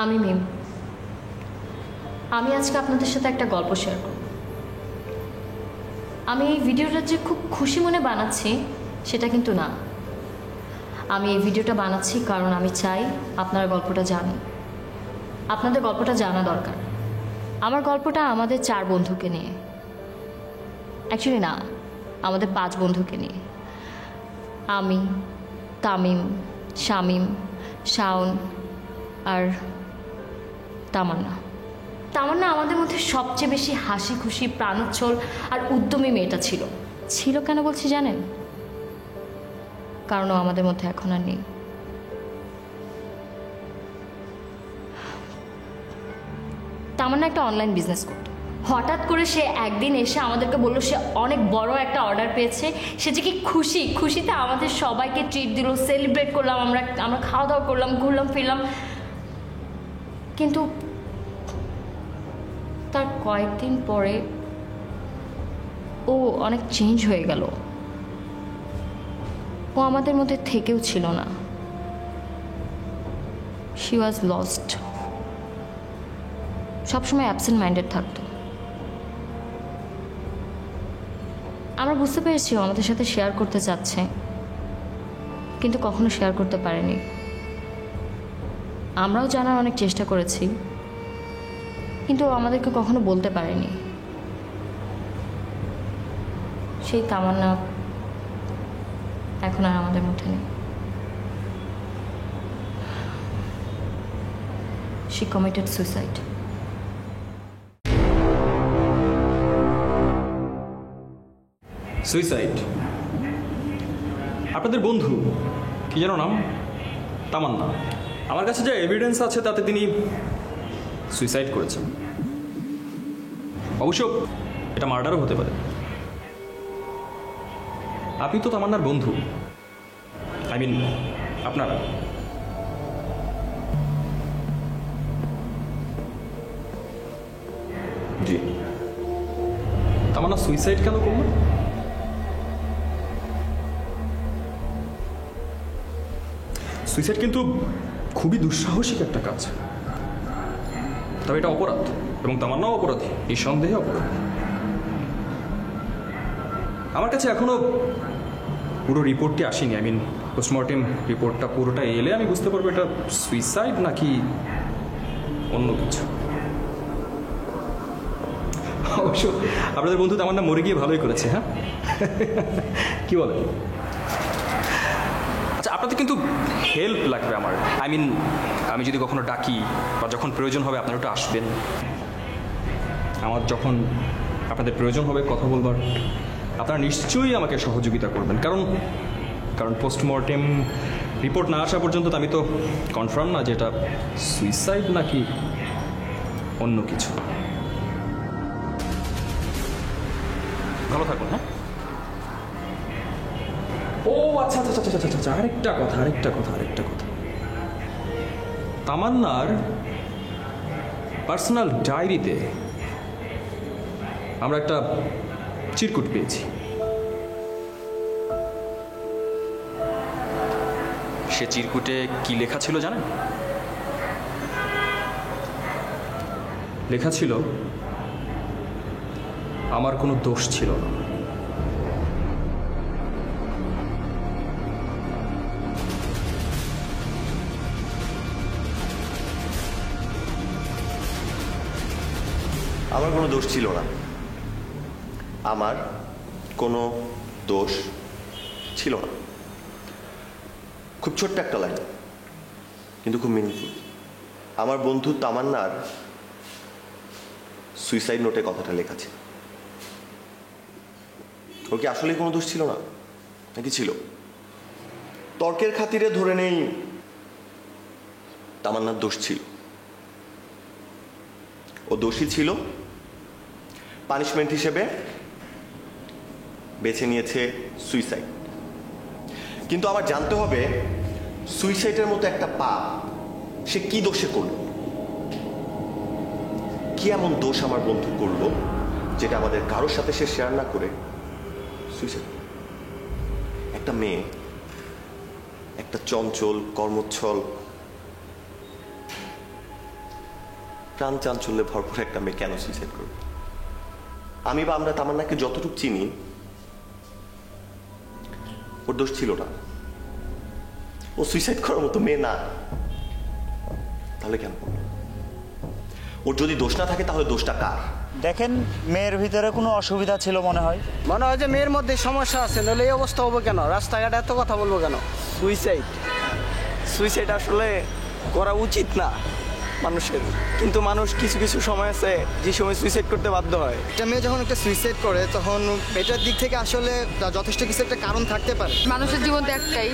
আমি মিম। আমি আজকে আপনাদের সাথে একটা গল্প শেয়ার করব। আমি এই ভিডিওটা যে খুব খুশি মনে বানাচ্ছি সেটা কিন্তু না। আমি এই ভিডিওটা বানাচ্ছি কারণ আমি চাই আপনারা গল্পটা জানুন। আপনাদের গল্পটা জানা দরকার। আমার গল্পটা আমাদের 4 বন্ধুকে নিয়ে, অ্যাকচুয়ালি না, আমাদের 5 বন্ধুকে নিয়ে। আমি, তামিম, শামিম, শাওন আর তামান্না। তামান্না আমাদের মধ্যে সবচেয়ে বেশি হাসি খুশি, প্রাণোচ্ছল আর উদ্যমী মেয়েটা ছিল। ছিল কেন বলছি জানেন? কারণ ও আমাদের মধ্যে এখন আর নেই। তামান্না একটা অনলাইন বিজনেস করত। হঠাৎ করে সে একদিন এসে আমাদেরকে বললো সে অনেক বড় একটা অর্ডার পেয়েছে। সে যে কি খুশিতে আমাদের সবাইকে ট্রিট দিল, সেলিব্রেট করলাম, আমরা খাওয়া দাওয়া করলাম, ঘুরলাম ফিরলাম। কিন্তু তার কয়েকদিন পরে ও অনেক চেঞ্জ হয়ে গেল। ও আমাদের মধ্যে থেকেও ছিল না। She was lost. সবসময় অ্যাবসেন্ট মাইন্ডেড থাকতো। আমরা বুঝতে পেরেছি ও আমাদের সাথে শেয়ার করতে চাচ্ছে, কিন্তু কখনো শেয়ার করতে পারেনি। আমরাও জানার অনেক চেষ্টা করেছি, কিন্তু ও আমাদেরকে কখনো বলতে পারেনি। সেই তামান্না এখন আর আমাদের মধ্যে নেই। She committed suicide. সুইসাইড? আপনাদের বন্ধু কি যেন নাম? তামান্না। আমার কাছে যে এভিডেন্স আছে তাতে তিনি সুইসাইড করেছেন। অবশ্য এটা মার্ডারও হতে পারে। আপনি তো তামান্নার বন্ধু, আই মিন আপনারা। জি। তামান্না সুইসাইড কেন করল? সুইসাইড কিন্তু খুবই দুঃসাহসিক একটা কাজ। তবে এটা অপরাধ, এবং তামান্নাও অপরাধী, নিঃসন্দেহে অপরাধী। আমার কাছে এখনো পুরো রিপোর্টটি আসেনি। আই মিন পোস্টমর্টেম রিপোর্টটা পুরোটা এলে আমি বুঝতে পারবো এটা সুইসাইড নাকি অন্য কিছু। অবশ্য আপনাদের বন্ধু তামান্না মরে গিয়ে ভালোই করেছে। হ্যাঁ, কি বলে? আচ্ছা, আপনাদের কিন্তু হেল্প লাগবে আমার। আই মিন আমি যদি কখনো ডাকি বা যখন প্রয়োজন হবে আপনারা একটু আসবেন। আমার যখন আপনাদের প্রয়োজন হবে কথা বলবার, আপনারা নিশ্চয়ই আমাকে সহযোগিতা করবেন। কারণ পোস্টমর্টেম রিপোর্ট না আসা পর্যন্ত আমি তো কনফার্ম না যে এটা সুইসাইড নাকি অন্য কিছু। ভালো থাকুন। হ্যাঁ। ও আচ্ছা আচ্ছা আচ্ছা আচ্ছা আচ্ছা, আরেকটা কথা। তামান্নার পার্সোনাল ডায়েরিতে আমরা একটা চিরকুট পেয়েছি। সে চিরকুটে কি লেখা ছিল জানেন? লেখা ছিল, আমার কোনো দোষ ছিল না। আমার কোনো দোষ ছিল না। আমার কোনো দোষ ছিল না। খুব ছোট্ট একটা লাইন, কিন্তু খুব মিনিংফুল। আমার বন্ধু তামান্নার সুইসাইড নোটে কথাটা লেখা ছিল। ওর কি আসলে কোনো দোষ ছিল না, নাকি ছিল? তর্কের খাতিরে ধরে নেই তামান্নার দোষ ছিল। ও দোষী ছিল, পানিশমেন্ট হিসেবে বেছে নিয়েছে সুইসাইড। কিন্তু আমার জানতে হবে সুইসাইডের মতো একটা পাপ সে কি দোষে করল, কি এমন দোষ আমার বন্ধু করলো যেটা আমাদের কারোর সাথে সে শেয়ার না করে সুইসাইড। একটা মেয়ে, একটা চঞ্চল কর্মচ্ছল প্রাণ চাঞ্চল্যে ভরপুর একটা মেয়ে কেন সুইসাইড করবে? আমি বা আমরা তামান্নাকে যতটুকু চিনি, ওর দোষ ছিল না, ও সুইসাইড করার মতো মেয়ে না। তাহলে কেন করলো? ওর যদি দোষ না থাকে তাহলে দোষটা কার? দেখেন, মেয়ের ভিতরে কোনো অসুবিধা ছিল মনে হয়। মনে হয় যে মেয়ের মধ্যে সমস্যা আছে, নাহলে এই অবস্থা হবে কেন? রাস্তাঘাটে এত কথা বলবো কেন? সুইসাইড আসলে করা উচিত না মানুষের, কিন্তু মানুষ কিছু কিছু সময় আছে যে সময় সুইসাইড করতে বাধ্য হয়। একটা মেয়ে যখন একটা সুইসাইড করে তখন এটার দিক থেকে আসলে যথেষ্ট কিছু একটা কারণ থাকতে পারে। মানুষের জীবন তো একটাই,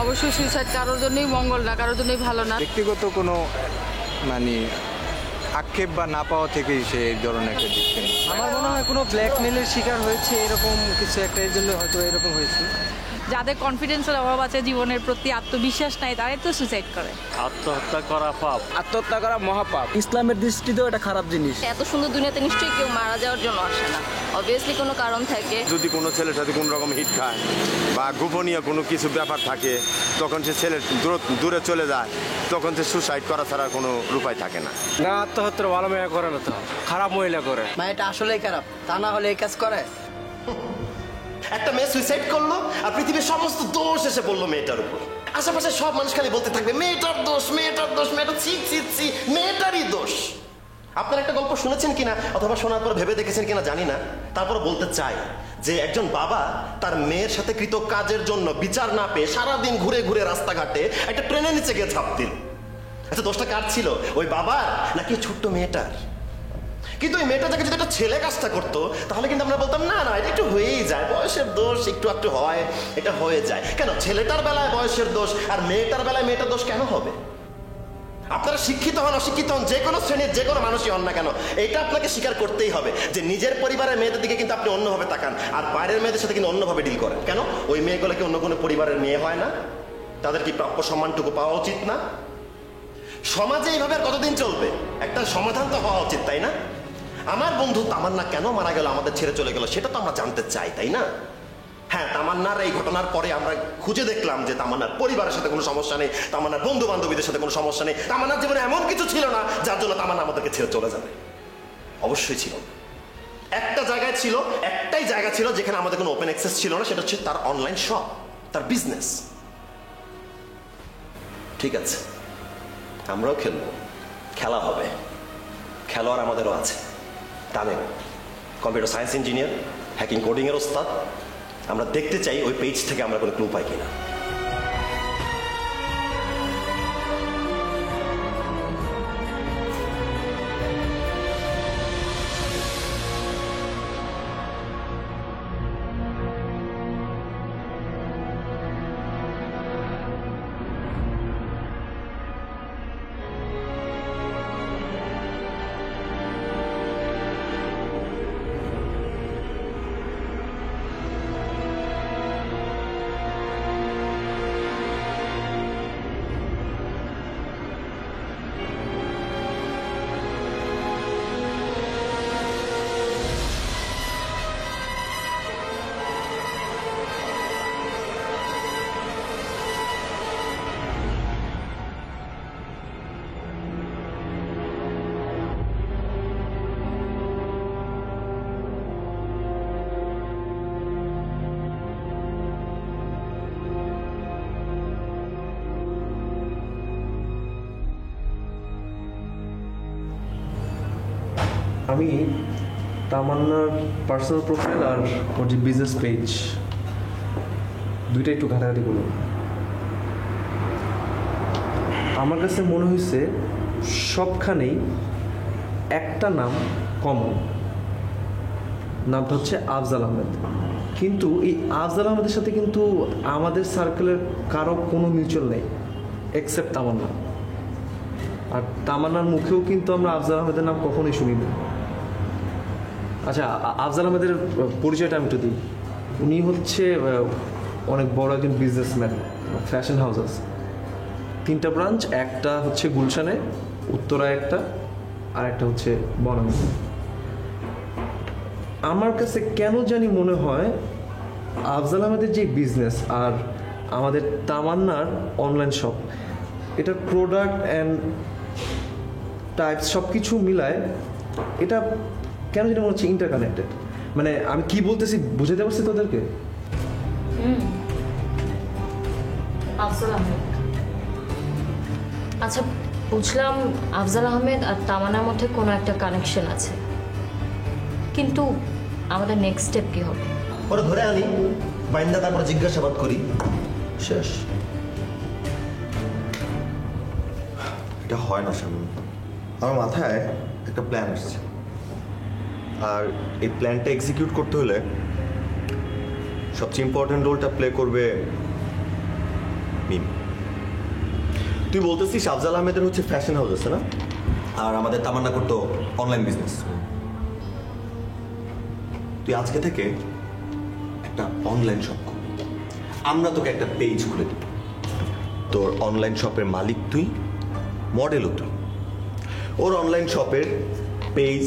অবশ্যই সুইসাইড কারোর জন্যই মঙ্গল না, কারোর জন্যই ভালো না। ব্যক্তিগত কোনো মানে আক্ষেপ বা না পাওয়া থেকেই সে এই ধরনের একটা দিচ্ছে। আমার মনে হয় কোনো ব্ল্যাকমেলের শিকার হয়েছে, এরকম কিছু একটা, এর জন্য হয়তো এরকম হয়েছে। যাদের কনফিডেন্সের অভাব আছে, জীবনের প্রতি আত্মবিশ্বাস নাই, তারাই তো সুইসাইড করে। আত্মহত্যা করা পাপ। আত্মহত্যা করা মহাপাপ। ইসলামের দৃষ্টিতেও এটা খারাপ জিনিস। এত সুন্দর দুনিয়াতে নিশ্চয়ই কেউ মারা যাওয়ার জন্য আসে না, অবভিয়াসলি কোনো কারণ থাকে। যদি কোনো ছেলের সাথে কোনো রকম হিট খায় বা গোপনীয় কোনো কিছু ব্যাপার থাকে, তখন সে ছেলে দূরে চলে যায়, তখন সে সুসাইড করা ছাড়া কোনো উপায় থাকে না। না, আত্মহত্যা ভালো মেয়ে করে না, তো খারাপ মহিলা করে। মা, এটা আসলেই খারাপ, তা না হলে এই কাজ করে। একটা মেয়ে সুইসাইড করলো আর পৃথিবীর সমস্ত দোষ এসে পড়লো মেয়েটার উপর। আশেপাশে সব মানুষ খালি বলতে থাকবে মেয়েটার দোষ, মেয়েটার দোষ, মেয়েটা ছি ছি ছি, মেয়েটারই দোষ। আপনার একটা গল্প শুনেছেন কিনা অথবা শোনার পর ভেবে দেখেছেন কিনা জানি না, তারপর বলতে চাই যে একজন বাবা তার মেয়ের সাথে কৃত কাজের জন্য বিচার না পেয়ে সারাদিন ঘুরে ঘুরে রাস্তাঘাটে একটা ট্রেনের নিচে গিয়ে ঝাঁপ দিল। আচ্ছা, দোষটা কার ছিল? ওই বাবার নাকি ছোট্ট মেয়েটার? কিন্তু ওই মেয়েটা যদি একটা ছেলে কাজটা করতো তাহলে কিন্তু আমরা বলতাম না না, এটা একটু হয়েই যায়, বয়সের দোষ একটু একটু হয়, এটা হয়ে যায়। কেন ছেলেটার বেলায় বয়সের দোষ আর মেয়েটার বেলায় মেয়েটার দোষ কেন হবে? আপনারা শিক্ষিত হন অশিক্ষিত হন, যে কোনো শ্রেণীর যে কোনো মানুষই হন না কেন, এটা আপনাকে স্বীকার করতেই হবে যে নিজের পরিবারের মেয়েদের দিকে কিন্তু আপনি অন্যভাবে তাকান আর বাইরের মেয়েদের সাথে কিন্তু অন্যভাবে ডিল করেন। কেন? ওই মেয়েগুলো কি অন্য কোনো পরিবারের মেয়ে হয় না? তাদের কি প্রাপ্য সম্মানটুকু পাওয়া উচিত না? সমাজে এইভাবে আর কতদিন চলবে? একটা সমাধান তো হওয়া উচিত, তাই না? আমার বন্ধু তামান্না কেন মারা গেল, আমাদের ছেড়ে চলে গেল, সেটা তো আমরা জানতে চাই, তাই না? হ্যাঁ, তামান্নার এই ঘটনার পরে আমরা খুঁজে দেখলাম যে তামান্নার পরিবারের সাথে কোনো সমস্যা নেই, তামান্নার বন্ধু বান্ধবীদের সাথে কোনো সমস্যা নেই, তামান্নার জীবনে এমন কিছু ছিল না যার জন্য তামান্না আমাদেরকে ছেড়ে চলে যাবে। অবশ্যই ছিল। একটা জায়গায় ছিল, একটাই জায়গা ছিল যেখানে আমাদের কোনো ওপেন অ্যাক্সেস ছিল না, সেটা হচ্ছে তার অনলাইন শপ, তার বিজনেস। ঠিক আছে, আমরাও খেলবো, খেলা হবে, খেলোয়াড় আমাদেরও আছে। Tamim computer science engineer, hacking কোডিংয়ের ওস্তাদ। আমরা দেখতে চাই ওই পেজ থেকে আমরা কোনো ক্লু পাই কিনা। আমি তামান্নার পার্সোনাল প্রোফাইল আর ওর যে বিজনেস পেজ দুইটা একটু ঘাটাঘাটি করলাম। আমার কাছে মনে হয়েছে সবখানেই একটা নাম কমন, নামটা হচ্ছে আফজাল আহমেদ। কিন্তু এই আফজাল আহমেদের সাথে কিন্তু আমাদের সার্কেলের কারো কোনো মিউচুয়াল নেই এক্সেপ্ট তামান্না। আর তামান্নার মুখেও কিন্তু আমরা আফজাল আহমেদের নাম কখনোই শুনিনি। আচ্ছা, আফজাল আহমেদের পরিচয়টা আমি একটু দিই। উনি হচ্ছে অনেক বড় একজন বিজনেসম্যান, ফ্যাশন হাউস আছে, 3টা ব্রাঞ্চ, একটা হচ্ছে গুলশানে, উত্তরায় একটা, আর একটা হচ্ছে বনানী। আমার কাছে কেন জানি মনে হয় আফজাল আহমেদের যে বিজনেস আর আমাদের তামান্নার অনলাইন শপ, এটার প্রোডাক্ট অ্যান্ড টাইপস সব কিছু মিলায় এটা কেন যেটা মনে হচ্ছে ইন্টারকানেক্টেড। মানে আমি কি বলতেছি বুঝাতে পারছি তোদেরকে? আফজাল আহমেদ, আচ্ছা বুঝলাম আফজাল আহমেদ আর তামান্নার মধ্যে কোনো একটা কানেকশন আছে, কিন্তু আমাদের নেক্সট স্টেপ কি হবে? ওরা ধরে আনি, বাইন্দা, তারপর জিজ্ঞাসাবাদ করি, শেষ। এটা হয় না শামীম। আমার মাথায় একটা প্ল্যান আসছে, আর এই প্ল্যানটা এক্সিকিউট করতে হলে সবচেয়ে ইম্পর্টেন্ট রোলটা প্লে করবে মিম। তুই বলতেছিস আফজাল আহমেদের হচ্ছে ফ্যাশন হাউস আছে না, আর আমাদের তামান্না করতো অনলাইন বিজনেস। তুই আজকে থেকে একটা অনলাইন শপ কর, আমরা তোকে একটা পেজ খুলে দিব। তোর অনলাইন শপের মালিক তুই, মডেলও তুই। ওর অনলাইন শপের পেজ,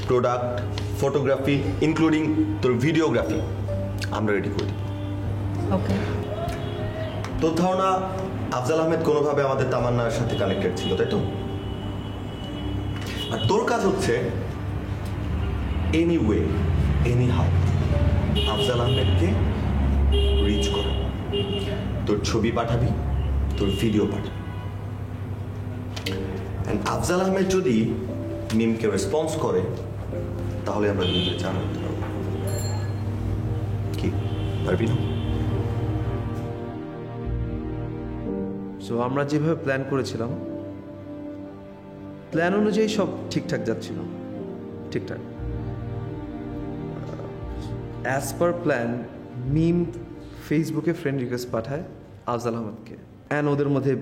প্রোডাক্ট, ফটোগ্রাফি ইনক্লুডিং তোর ভিডিওগ্রাফি আমরা রেডি করে দিব। ওকে। তোর ধারণা আফজাল আহমেদ কোনোভাবে আমাদের তামান্নার সাথে কানেক্টেড ছিল, তাই তো? আর তোর কাজ হচ্ছে any way, any how Afzal আহমেদকে রিচ করা। তোর ছবি পাঠাবি, তোর ভিডিও পাঠাবি। আফজাল আহমেদ যদি মিমকে রেসপন্স করে তাহলে আমরা মিমকে জানাতে পারবো। কি পারবি না? সো আমরা যেভাবে প্ল্যান করেছিলাম, প্ল্যান অনুযায়ী সব ঠিকঠাক যাচ্ছিল, ঠিকঠাক। অ্যাজ পার প্ল্যান মিম ফেসবুকে ফ্রেন্ড রিকোয়েস্ট পাঠায় আফজাল আহমেদকে, অ্যান্ড ওদের মধ্যে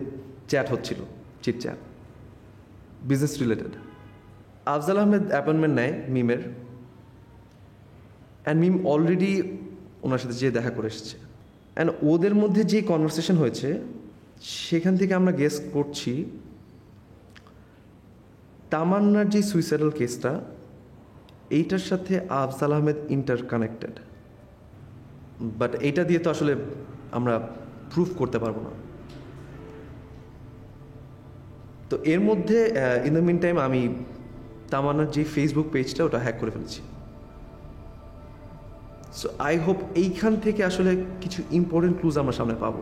চ্যাট হচ্ছিল, chit chat, business related. Afzal Ahmed appointment নেয় মিমের, অ্যান্ড মিম অলরেডি ওনার সাথে যেয়ে দেখা করে এসেছে। অ্যান্ড ওদের মধ্যে যে কনভারসেশন হয়েছে সেখান থেকে আমরা গেস করছি তামান্নার যে সুইসাইডাল কেসটা এইটার সাথে আফজাল আহমেদ ইন্টারকানেক্টেড, বাট এইটা দিয়ে তো আসলে আমরা প্রুফ করতে পারবো না। তো এর মধ্যে ইন দ্য মিন টাইম আমি তামান্নার যে ফেসবুক পেজটা ওটা হ্যাক করে ফেলেছি। সো আই হোপ এইখান থেকে আসলে কিছু ইম্পর্টেন্ট ক্লুজ আমরা সামনে পাবো।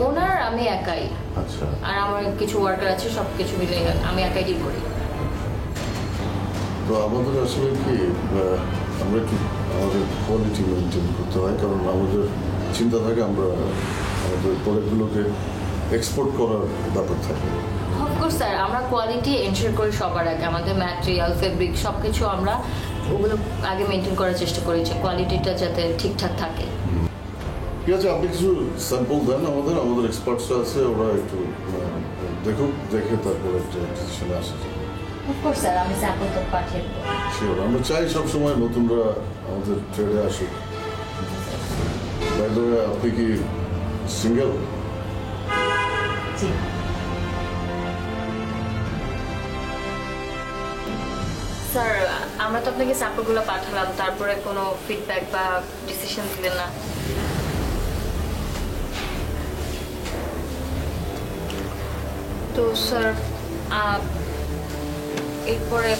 ওনার আমি একাই, আচ্ছা, আর আমার কিছু ওয়ার্কার আছে, সব কিছু মিলে আমি একাই ডিল করি। তো আমাদের আসলে কি আমরা একটু আমাদের কোয়ালিটি মেনটেন করতে হয়, কারণ আমাদের চিন্তা থাকে আমরা আমাদের প্রোডাক্টগুলোকে এক্সপোর্ট করার ব্যাপার থাকে। অফকোর্স স্যার, আমরা কোয়ালিটি এনশিওর করি সবার আগে। আমাদের ম্যাটেরিয়াল, ফেব্রিক সব কিছু আমরা ওগুলো আগে মেনটেন করার চেষ্টা করি যে কোয়ালিটিটা যাতে ঠিকঠাক থাকে। ঠিক আছে, আপনি কিছু স্যাম্পল দেন আমাদের, আমাদের এক্সপার্টসরা আছে, ওরা একটু দেখুক, দেখে তারপরে একটা ডিসিশনে আসা যাবে। অফকোর্স স্যার, আমি স্যাম্পল তো পাঠিয়ে দেবো। শিওর, আমরা চাই সবসময় নতুনরা আমাদের ট্রেডে আসুক। বাই দ্য ওয়ে, আপনি কি সিঙ্গেল? জি। স্যার, আমরা তো আপনাকে স্যাম্পলগুলো পাঠালাম, তারপরে কোনো ফিডব্যাক বা ডিসিশন দিলেন না। তো স্যার এরপরে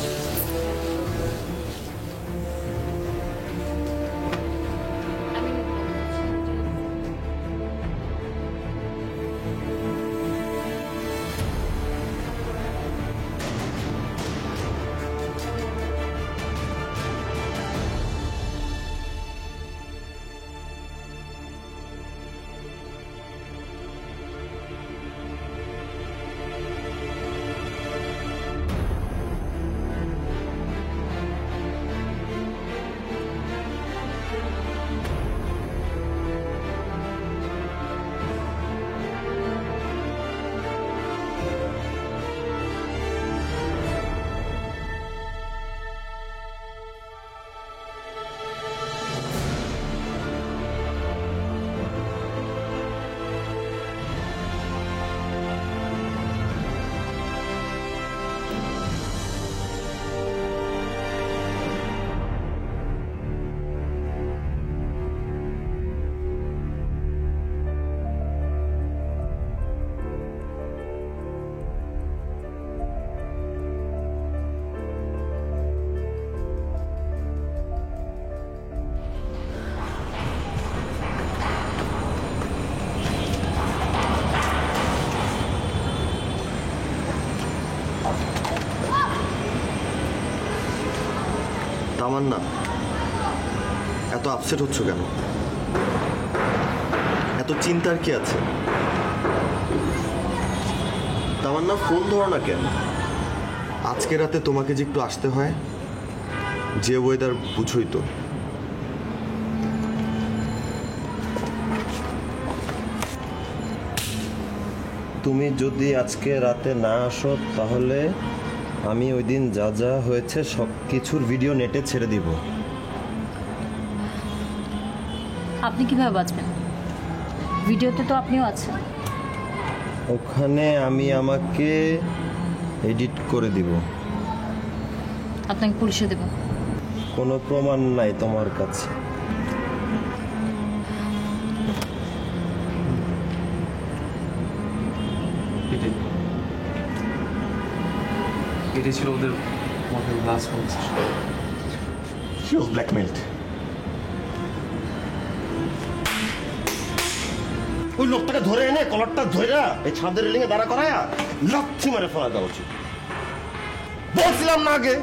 তামান্না, এত আপসেট হচ্ছ কেন? এত চিন্তার কি আছে? তামান্না, ফোন ধরো না কেন? আজকে রাতে তোমাকে যে একটু আসতে হয়, যে ওয়েদার বুঝোই তো। তুমি যদি আজকে রাতে না আসো তাহলে আমি ওই দিন যা যা হয়েছে সব কিছুর ভিডিও নেটে ছেড়ে দিব। আপনি কিভাবে বাঁচবেন? ভিডিওতে তো আপনিও আছেন। ওখানে আমি আমাকে এডিট করে দিব। আপনাকে পুলিশে দেব। কোনো প্রমাণ নাই তোমার কাছে। এটাই ছিল ওদের last conversation. She was blackmailed. ওই লোকটাকে ধরে এনে কলারটা ধইরা এই ছাদের রেলিংয়ে দাঁড়া করায়া লাথি মেরে ফেলা দেওয়া উচিত। বলছিলাম না আগে?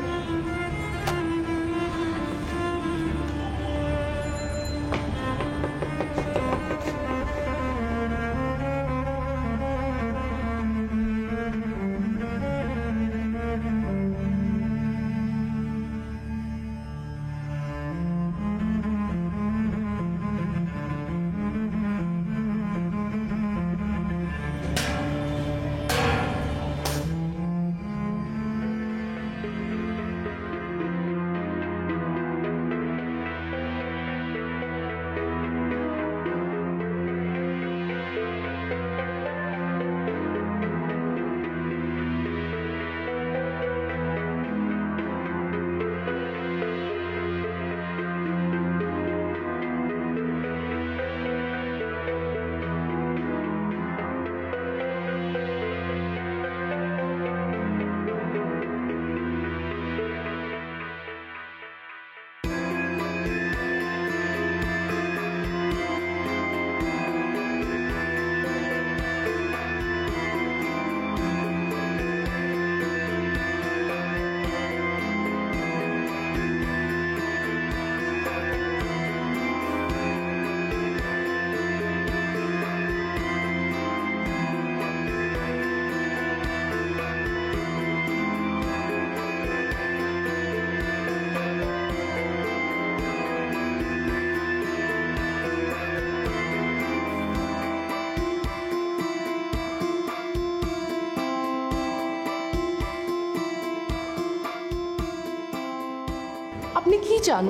আপনি কি চান?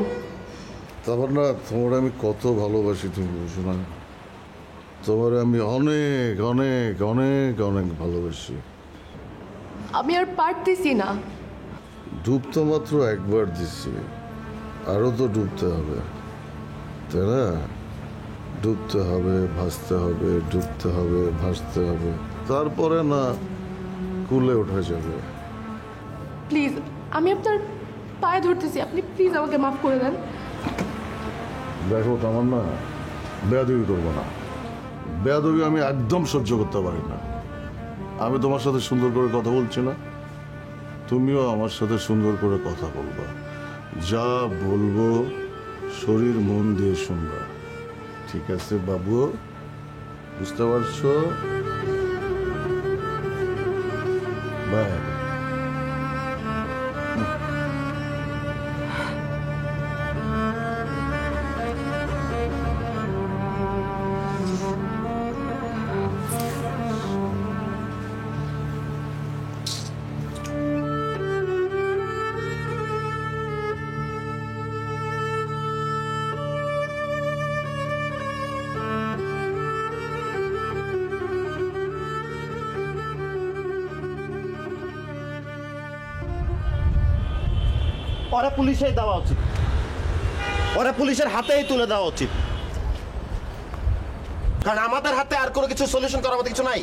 তারপর না, তোমার আমি কত ভালোবাসি তুমি বুঝো না? তোমার আমি অনেক অনেক অনেক অনেক ভালোবাসি। আমি আর পারতেছি না। ডুব তো মাত্র একবার দিচ্ছি, আরও তো ডুবতে হবে, তাই না? ডুবতে হবে, ভাসতে হবে, ডুবতে হবে, ভাসতে হবে, তারপরে না কুলে ওঠা যাবে। প্লিজ, আমি আপনার পায়ে ধরতেছি, আপনি প্লিজ আমাকে মাফ করে দেন। দেখো তামান্না, বেয়াদবি করবো না। বেয়াদবি আমি একদম সহ্য করতে পারি না। আমি তোমার সাথে সুন্দর করে কথা বলছি না, তুমিও আমার সাথে সুন্দর করে কথা বলবা। যা বলবো শরীর মন দিয়ে শুনবা, ঠিক আছে বাবু? বুঝতে পারছো? বাই। ওরা পুলিশে দেওয়া উচিত, ওরা পুলিশের হাতেই তুলে দেওয়া উচিত, কারণ আমাদের হাতে আর কোনো কিছু সলিউশন করার মতো কিছু নাই।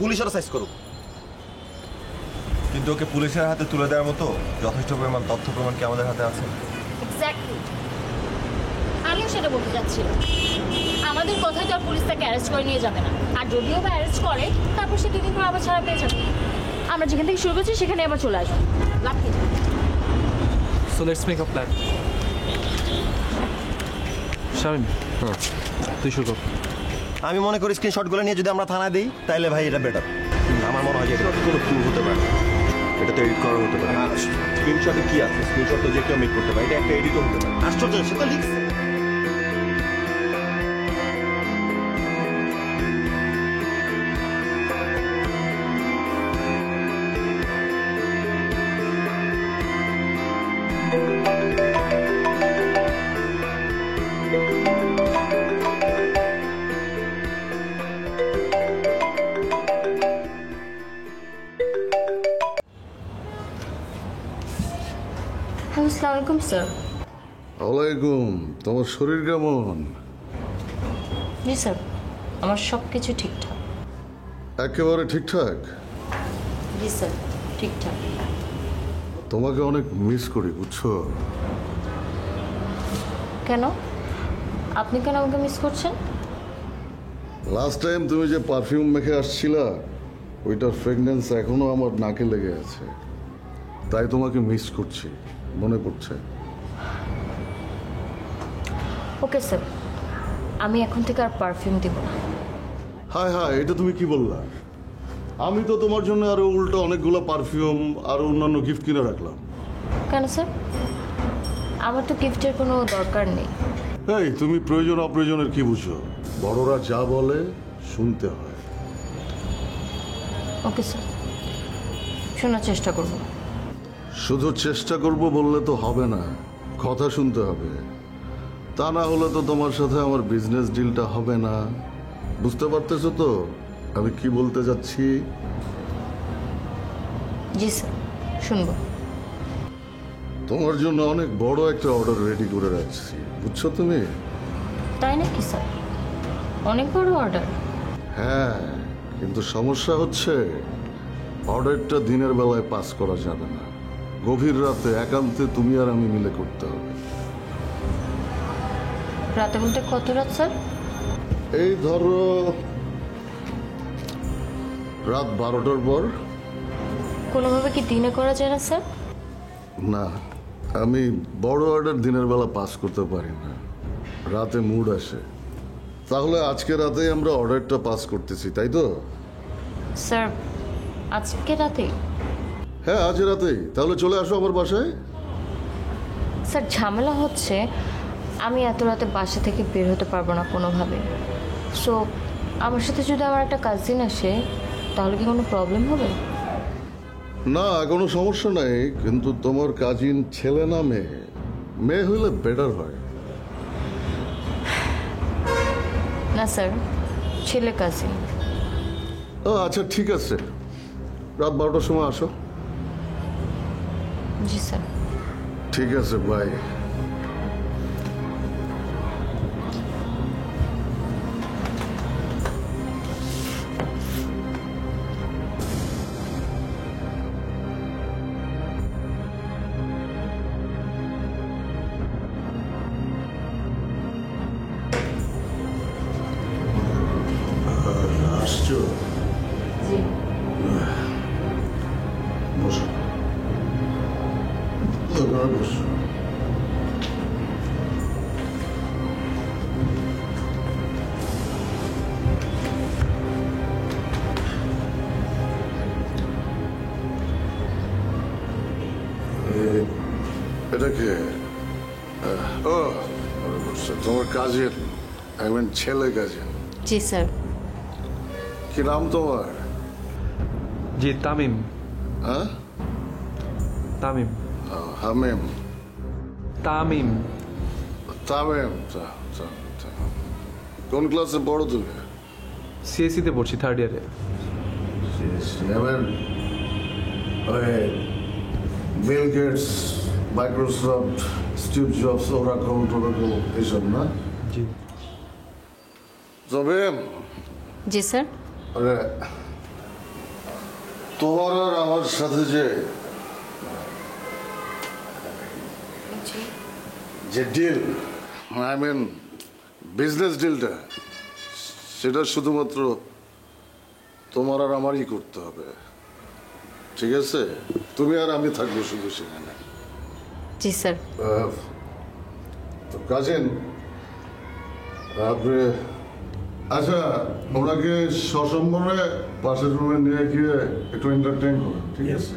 পুলিশেরা সাইজ করুক, কিন্তু ওকে পুলিশের হাতে তুলে দেওয়ার মতো যথেষ্ট পরিমাণ তথ্য প্রমাণ কি আমাদের হাতে আছে? এক্স্যাক্টলি, আমিও সেটা বলতে চাচ্ছিলাম। আমাদের কথাই তো আর পুলিশ তাকে অ্যারেস্ট করে নিয়ে যাবে না, আর যদিও বা অ্যারেস্ট করে তারপর সে 2 দিন পর আবার ছাড়া পেয়ে যাবে। আমরা যেখান থেকে শুরু করছি সেখানে আবার চলে আসবো। লাফিয়ে যাও। So let's make a plan. Shamim, তুই শুরু কর। আমি মনে করি স্ক্রিনশটগুলো নিয়ে যদি আমরা থানায় দিই তাহলে ভাই এটা বেটার। আমার মনে হয় যে এটা কোনো প্রুফ হতে পারে, এটা তো এডিট করা হতে পারে। স্ক্রিনশটে কি আছে? স্ক্রিনশট তো যে কেউ মেক করতে পারে, এটা একটা এডিটও হতে পারে। আশ্চর্য, সে তো লিখছে। আসসালামু আলাইকুম স্যার। ওয়ালাইকুম। তোমার শরীর কেমন? জি স্যার, আমার সব কিছু ঠিকঠাক। একেবারে ঠিকঠাক? জি স্যার, ঠিকঠাক। তোমাকে অনেক মিস করি, বুঝছো? কেন? আপনি কেন আমাকে মিস করছেন? লাস্ট টাইম তুমি যে পারফিউম মেখে আসছিলা, ওইটার ফ্রেগনেন্স এখনো আমার নাকে লেগে আছে। তাই তোমাকে মিস করছি, মনে পড়ছে। ওকে স্যার, আমি এখন থেকে আর পারফিউম দিব না। হায় হায়, এটা তুমি কি বললা? আমি তো তোমার জন্য আরো উল্টো অনেকগুলো পারফিউম আর অন্যান্য গিফট কিনে রাখলাম। কেন স্যার? আমার তো গিফটের কোনো দরকার নেই। এই, তুমি প্রয়োজন অপ্রয়োজনের কি বুঝো? বড়রা যা বলে শুনতে হয়। ওকে স্যার, শোনার চেষ্টা করব। শুধু চেষ্টা করব বললে তো হবে না, কথা শুনতে হবে। তা না হলে তো তোমার সাথে আমার বিজনেস ডিলটা হবে না। বুঝতে পারতেছো তো আমি কি বলতে যাচ্ছি? জি স্যার, শুনবো। তোমার জন্য অনেক বড় একটা অর্ডার রেডি করে রাখছি, বুঝছো তুমি? তাই নাকি স্যার? অনেক বড় অর্ডার? হ্যাঁ, কিন্তু সমস্যা হচ্ছে অর্ডারটা দিনের বেলায় পাস করা যাবে না। গভীর রাতে একান্তে তুমি আর আমি মিলে করতে হবে। রাতে বলতে কত রাত স্যার? এই ধরো রাত 12টার পর। কোনোভাবে কি দিনে করা যায় না স্যার? না, আমি বড় অর্ডার দিনের বেলা পাস করতে পারি না, রাতে মুড আসে। তাহলে আজকে রাতেই আমরা অর্ডারটা পাস করতেছি, তাই তো? স্যার, আজকে রাতে? হ্যাঁ, আজ রাতেই। তাহলে চলে আসো আমার বাসায়। স্যার, ঝামেলা হচ্ছে আমি এত রাতে বাসা থেকে বের হতে পারবো না কোনোভাবে। সো আমার সাথে যদি আমার একটা কাজিন আসে তাহলে কি কোনো প্রবলেম হবে? না, কোনো সমস্যা নাই, কিন্তু তোমার কাজিন ছেলে না মেয়ে? মেয়ে হইলে বেটার হয়। না স্যার, ছেলে কাজিন। ও আচ্ছা, ঠিক আছে, রাত 12টার সময় আসো। জি স্যার। ঠিক আছে, বাই। আসছো? জি। বসো, বসো। এটা কে? ও, তোমার কাজিন, আই মিন ছেলে কাজিন। জি স্যার। কি নাম তোমার? জি, তামিম। হ্যাঁ, তামিম। হামিম। তামিম। তামিম। কোন ক্লাসে পড়ো তুমি? সিএসসিতে পড়ছি, 3rd ইয়ারে। Bill Gates, Microsoft, Steve Jobs, Oracle টোরাকল এইসব না? জি। তবে জি স্যার। আরে, তোমার আর আমার সাথে যে ডিল, আই মিন বিজনেস ডিলটা, সেটা শুধুমাত্র তোমার আর আমারই করতে হবে, ঠিক আছে, তুমি আর আমি থাকবো শুধু সেখানে। জি স্যার। কাজেন আপনি, আচ্ছা ওনাকে সসম্মানে পাশের রুমে নিয়ে গিয়ে একটু এন্টারটেইন করুন, ঠিক আছে?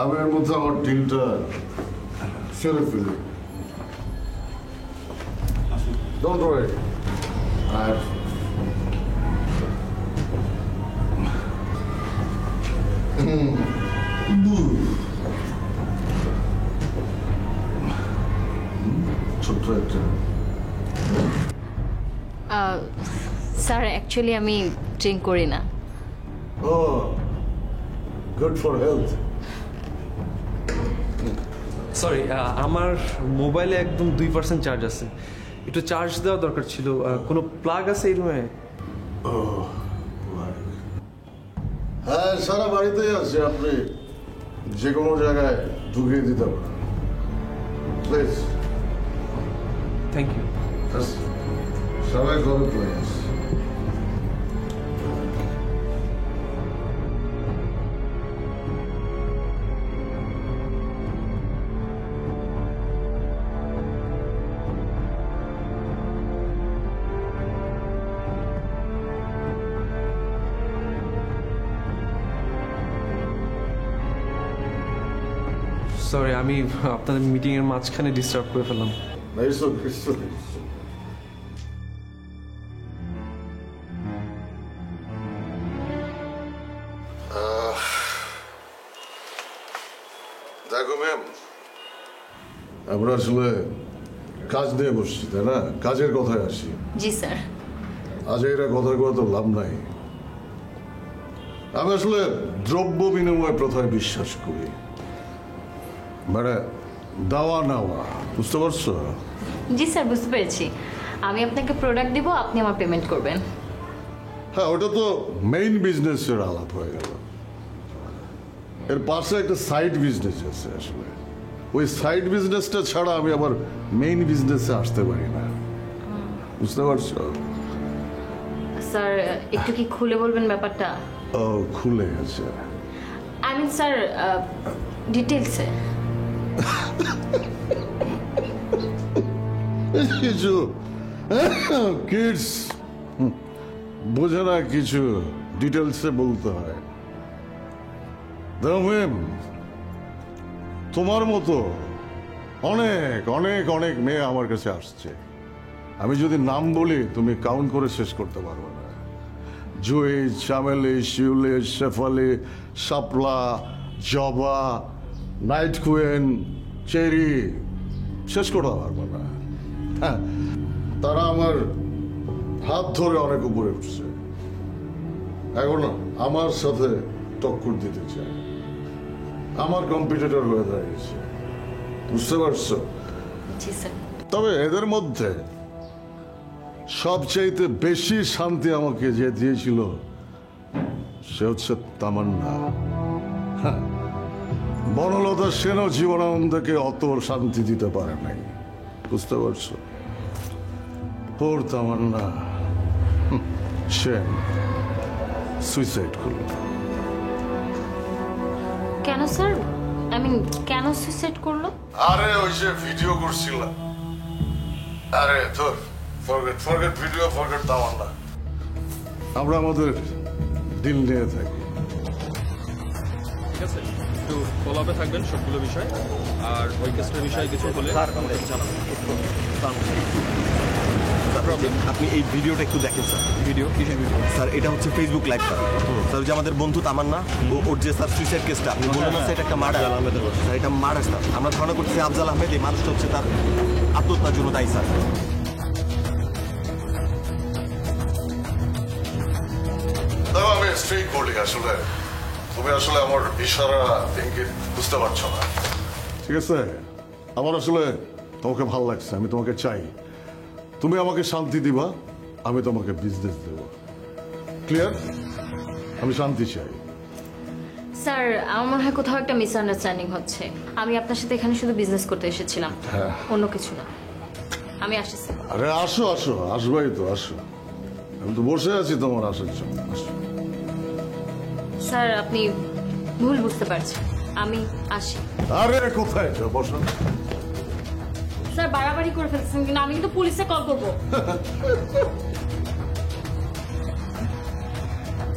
আমি এর মধ্যে আমার ডিলটা সেরে ফেলি। Don't worry. আর ছোট্ট একটা স্যার অ্যাকচুয়ালি আমি ড্রিঙ্ক করি না। ও গুড ফর হেলথ। সরি, আমার মোবাইলে একদম 2% চার্জ আছে, একটু চার্জ দেওয়া দরকার ছিল। কোনো প্লাগ আছে এই রুমে? হ্যাঁ, সারা বাড়িতেই আছে, আপনি যে কোনো জায়গায় ঢুকিয়ে দিতে পারেন। প্লিজ। Thank you. সবাই করো প্লিজ। সরি, আমি আপনাদের মিটিংয়ের মাঝখানে ডিস্টার্ব করে ফেললাম। দেখো ম্যাম, আমরা আসলে কাজ নিয়ে বসছি, তাই না? কাজের কথায় আসি। জি স্যার। আজ এরা কথা কথা তো লাভ নাই। আমি আসলে দ্রব্য বিনিময় প্রথায় বিশ্বাস করি, মানে দাওয়া নেওয়া, বুঝতে পারছো? জি স্যার, বুঝতে পেরেছি। আমি আপনাকে প্রোডাক্ট দিব, আপনি আমার পেমেন্ট করবেন। হ্যাঁ, ওটা তো মেইন বিজনেসের আলাপ হয়ে গেল। এর পাশে একটা সাইড বিজনেস আছে। আসলে ওই সাইড বিজনেসটা ছাড়া আমি আবার মেইন বিজনেসে আসতে পারি না, বুঝতে পারছো? স্যার একটু কি খুলে বলবেন ব্যাপারটা? ও, খুলে গেছে। আই মিন স্যার, ডিটেলসে। কিছু কিডস বোঝে না, কিছু ডিটেলসে বলতে হয়। তোমার মতো অনেক অনেক অনেক মেয়ে আমার কাছে আসছে। আমি যদি নাম বলি তুমি কাউন্ট করে শেষ করতে পারবে না। জুই, চামেলি, শিউলি, শেফালি, শাপলা, জবা, নাইট কুইন, চেরি, শেষ করতে পারবে না। হ্যাঁ, তারা আমার হাত ধরে অনেক উপরে উঠছে, এখন আমার সাথে টক্কর দিতে চায়, আমার কম্পিটিটর হয়ে দাঁড়িয়েছে, বুঝতে পারছো? জি স্যার। তবে এদের মধ্যে সবচাইতে বেশি শান্তি আমাকে যে দিয়েছিল সে হচ্ছে তামান্না। হ্যাঁ, বনলতা সেনও জীবনানন্দকে অত শান্তি দিতে পারে নাই, বুঝতে পারছো? ওর তামান্না সে সুইসাইড করল। কেন স্যার? আই মিন কেন সুইসাইড করলো? আরে ওই যে ভিডিও করছিল। আরে তোর ফরগেট ফরগেট ভিডিও, ফরগেট তামান্না। আমরা আমাদের ডিল নিয়ে থাকি। ঠিক আছে, একটু ফলো আপে থাকবেন সবগুলো বিষয়। আর ওই কেসটার বিষয়ে কিছু হলে আপনি এই ভিডিওটা একটু দেখেন স্যার। ভিডিও কিসের ভিডিও স্যার? এটা হচ্ছে ফেসবুক লাইভ স্যার। স্যার যে আমাদের বন্ধু তামান্না, ওর যে স্যার সুইসাইড কেসটা আপনি বললেন না, এটা একটা মার্ডার। স্যার এটা মার্ডার স্যার। আমরা ধারণা করছি আফজাল আহমেদ এই মানুষটা হচ্ছে তার আত্মহত্যার জন্য দায়ী স্যার। আমি স্ট্রেট বলি, আসলে তুমি আসলে আমার ইশারা ইঙ্গিত বুঝতে পারছো না, ঠিক আছে? আমার আসলে তোমাকে ভালো লাগছে, আমি তোমাকে চাই। তুমি আমাকে শান্তি দিবা, আমি তোমাকে বিজনেস দেব। ক্লিয়ার? আমি শান্তি চাই। স্যার আমার মনে হয় কোথাও একটা মিসআন্ডারস্ট্যান্ডিং হচ্ছে। আমি আপনার সাথে এখানে শুধু বিজনেস করতে এসেছিলাম, অন্য কিছু না। আমি আসছি স্যার। আরে আসো আসো, আসবাই তো, আসো। আমি তো বসে আছি তোমার আসার জন্য। আসো। স্যার আপনি ভুল বুঝতে পারছি, আমি আসি। আরে কোথায় বসো। স্যার বাড়াবাড়ি করে ফেলছেন, কিন্তু আমি কিন্তু পুলিশে কল করবো।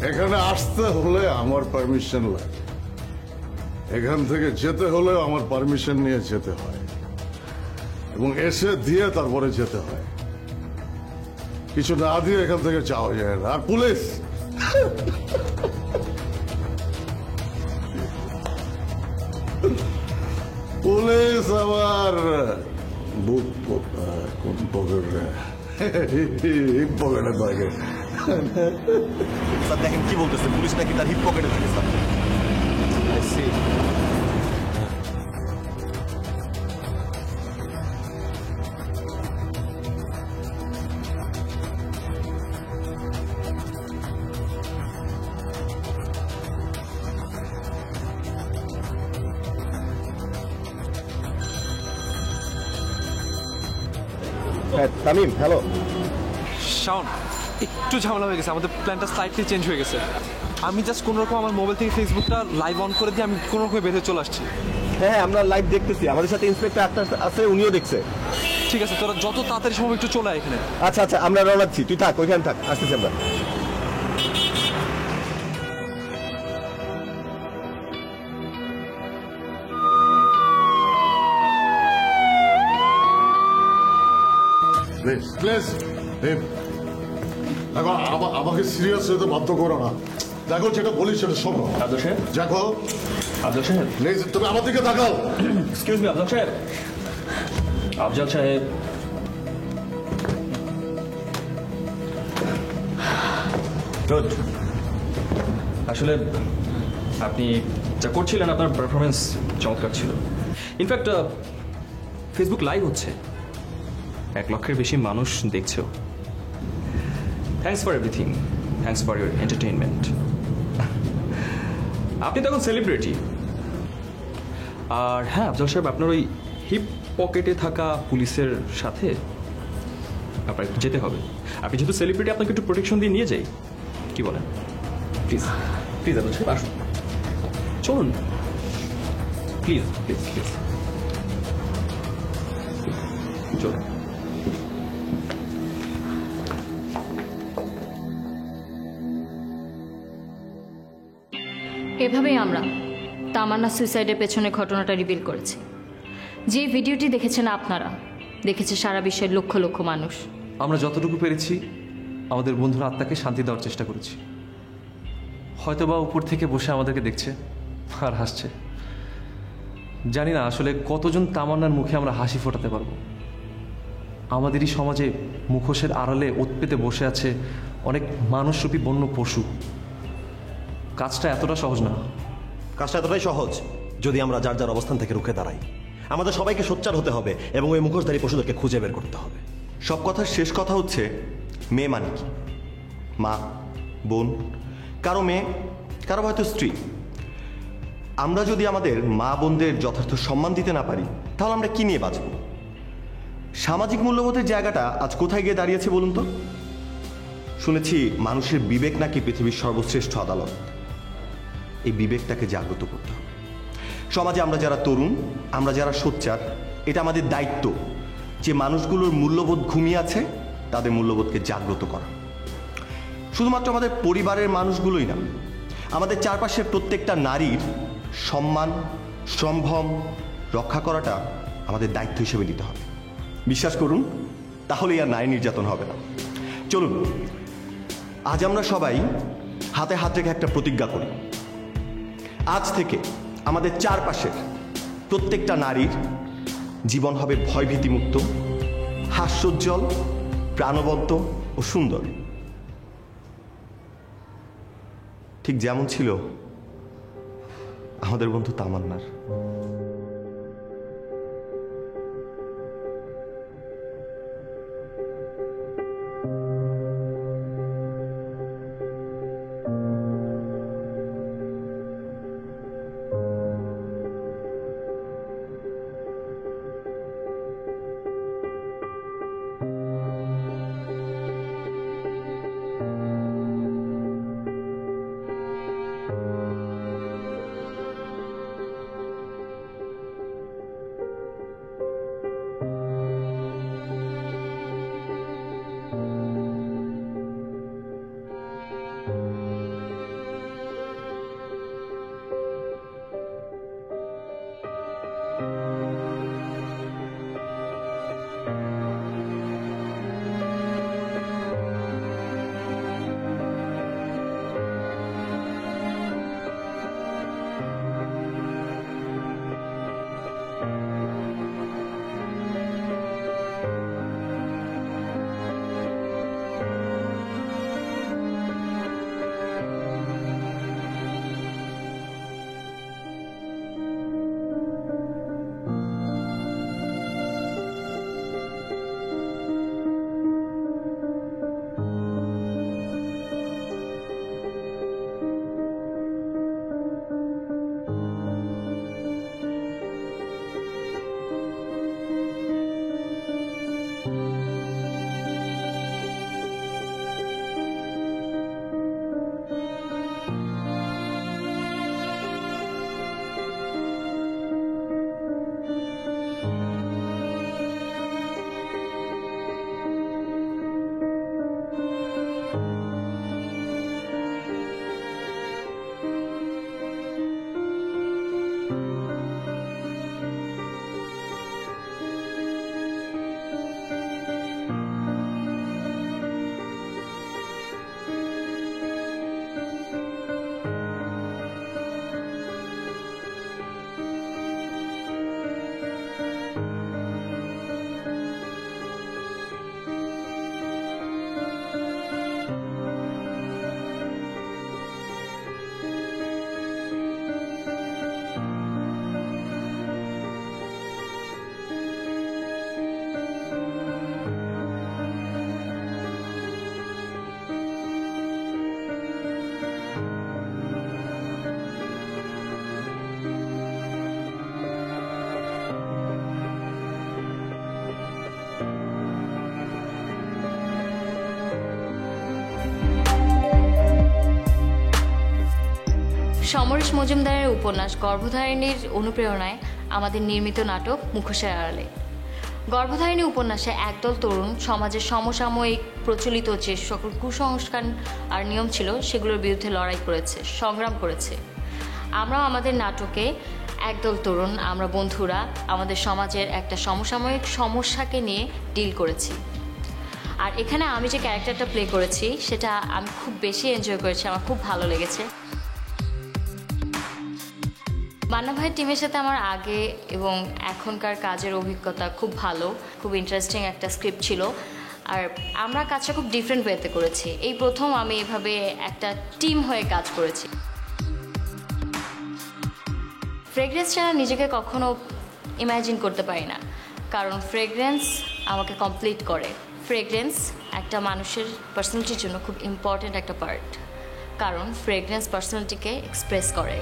এখানে আসতে হলে আমার পারমিশন লাগে, এখান থেকে যেতে হলে আমার পারমিশন নিয়ে যেতে হয় এবং এসে দিয়ে তারপরে যেতে হয়। কিছু না দিয়ে এখান থেকে যাওয়া যায় না। আর পুলিশ পুলিশ আমার বুক কোন পকেটে হিপ পকেটে থাকে। স্যার দেখেন কি বলতেছে, পুলিশ নাকি তার হিপ পকেটে থাকে স্যার। তামিম হ্যালো। শাওন, একটু ঝামেলা হয়ে গেছে, আমাদের প্ল্যানটা স্লাইটলি চেঞ্জ হয়ে গেছে। আমি জাস্ট কোনোরকম আমার মোবাইল থেকে ফেসবুকটা লাইভ অন করে দিয়ে আমি কোনোরকম বেঁধে চলে আসছি। হ্যাঁ আমরা লাইভ দেখতেছি, আমাদের সাথে ইন্সপেক্টর আক্তার আছে, উনিও দেখছে। ঠিক আছে, তোরা যত তাড়াতাড়ি সম্ভব একটু চলে আয় এখানে। আচ্ছা আচ্ছা আমরা রওনাচ্ছি, তুই থাক ওইখানে থাক, আসতেছি আমরা। প্লিজ প্লিজ দেখো, আমাকে সিরিয়াস হতে বাধ্য করো না। দেখো যেটা বলি সেটা শোনো। দেখো প্লিজ তুমি আমার দিকে তাকাও। এক্সকিউজ মি আফজাল সাহেব। আফজাল সাহেব, গুড। আসলে আপনি যা করছিলেন আপনার পারফরমেন্স চমৎকার ছিল। ইনফ্যাক্ট ফেসবুক লাইভ হচ্ছে, 1 লক্ষের বেশি মানুষ দেখছেও। Thanks for everything, thanks for your entertainment. আপনি তো এখন সেলিব্রিটি। আর হ্যাঁ আফজাল সাহেব, আপনার ওই হিপ পকেটে থাকা পুলিশের সাথে আপনার একটু যেতে হবে। আপনি যেহেতু সেলিব্রিটি, আপনাকে একটু প্রোটেকশন দিয়ে নিয়ে যাই, কি বলেন? প্লিজ প্লিজ আফজাল সাহেব আসুন, চলুন প্লিজ প্লিজ প্লিজ চলুন। এভাবেই আমরা তামান্না সুইসাইডের পেছনে ঘটনাটা রিভিল করেছি। যে ভিডিওটি দেখেছেন আপনারা, দেখেছে সারা বিশ্বের লক্ষ লক্ষ মানুষ। আমরা যতটুকু পেরেছি আমাদের বন্ধুর আত্মাকে শান্তি দেওয়ার চেষ্টা করেছি। হয়তোবা উপর থেকে বসে আমাদেরকে দেখছে আর হাসছে। জানি না আসলে কতজন তামান্নার মুখে আমরা হাসি ফোটাতে পারবো। আমাদেরই সমাজে মুখোশের আড়ালে ওত পেতে বসে আছে অনেক মানুষরূপী বন্য পশু। কাজটা এতটা সহজ না। কাজটা এতটাই সহজ যদি আমরা যার যার অবস্থান থেকে রুখে দাঁড়াই। আমাদের সবাইকে সোচ্চার হতে হবে এবং ওই মুখোশধারী পশুদেরকে খুঁজে বের করতে হবে। সব কথার শেষ কথা হচ্ছে, মেয়ে মানে কি? মা, বোন, কারো মেয়ে, কারো হয়তো স্ত্রী। আমরা যদি আমাদের মা বোনদের যথার্থ সম্মান দিতে না পারি, তাহলে আমরা কি নিয়ে বাঁচব? সামাজিক মূল্যবোধের জায়গাটা আজ কোথায় গিয়ে দাঁড়িয়েছে বলুন তো? শুনেছি মানুষের বিবেক নাকি পৃথিবীর সর্বশ্রেষ্ঠ আদালত। এই বিবেকটাকে জাগ্রত করতে হবে। সমাজে আমরা যারা তরুণ, আমরা যারা সোচ্চার, এটা আমাদের দায়িত্ব যে মানুষগুলোর মূল্যবোধ ঘুমিয়ে আছে তাদের মূল্যবোধকে জাগ্রত করা। শুধুমাত্র আমাদের পরিবারের মানুষগুলোই না, আমাদের চারপাশের প্রত্যেকটা নারীর সম্মান, সম্ভ্রম রক্ষা করাটা আমাদের দায়িত্ব হিসেবে নিতে হবে। বিশ্বাস করুন, তাহলেই আর নারী নির্যাতন হবে না। চলুন আজ আমরা সবাই হাতে হাত রেখে একটা প্রতিজ্ঞা করি। আজ থেকে আমাদের চারপাশের প্রত্যেকটা নারীর জীবন হবে ভয়ভীতিমুক্ত, হাস্যোজ্জ্বল, প্রাণবন্ত ও সুন্দর, ঠিক যেমন ছিল আমাদের বন্ধু তামান্নার। সমরেশ মজুমদারের উপন্যাস গর্ভধারিণীর অনুপ্রেরণায় আমাদের নির্মিত নাটক মুখোশের আড়ালে। গর্ভধারিণী উপন্যাসে একদল তরুণ সমাজের সমসাময়িক প্রচলিত যে সকল কুসংস্কার আর নিয়ম ছিল সেগুলোর বিরুদ্ধে লড়াই করেছে, সংগ্রাম করেছে। আমরাও আমাদের নাটকে একদল তরুণ, আমরা বন্ধুরা আমাদের সমাজের একটা সমসাময়িক সমস্যাকে নিয়ে ডিল করেছি। আর এখানে আমি যে ক্যারেক্টারটা প্লে করেছি সেটা আমি খুব বেশি এনজয় করেছি, আমার খুব ভালো লেগেছে। মান্না ভাইয়ের টিমের সাথে আমার আগে এবং এখনকার কাজের অভিজ্ঞতা খুব ভালো, খুব ইন্টারেস্টিং একটা স্ক্রিপ্ট ছিল। আর আমরা কাজটা খুব ডিফারেন্ট ওয়েতে করেছি। এই প্রথম আমি এভাবে একটা টিম হয়ে কাজ করেছি। ফ্রেগরেন্স ছাড়া নিজেকে কখনো ইমাজিন করতে পারি না, কারণ ফ্রেগরেন্স আমাকে কমপ্লিট করে। ফ্রেগরেন্স একটা মানুষের পার্সোনালিটির জন্য খুব ইম্পর্ট্যান্ট একটা পার্ট, কারণ ফ্রেগরেন্স পার্সোনালিটিকে এক্সপ্রেস করে।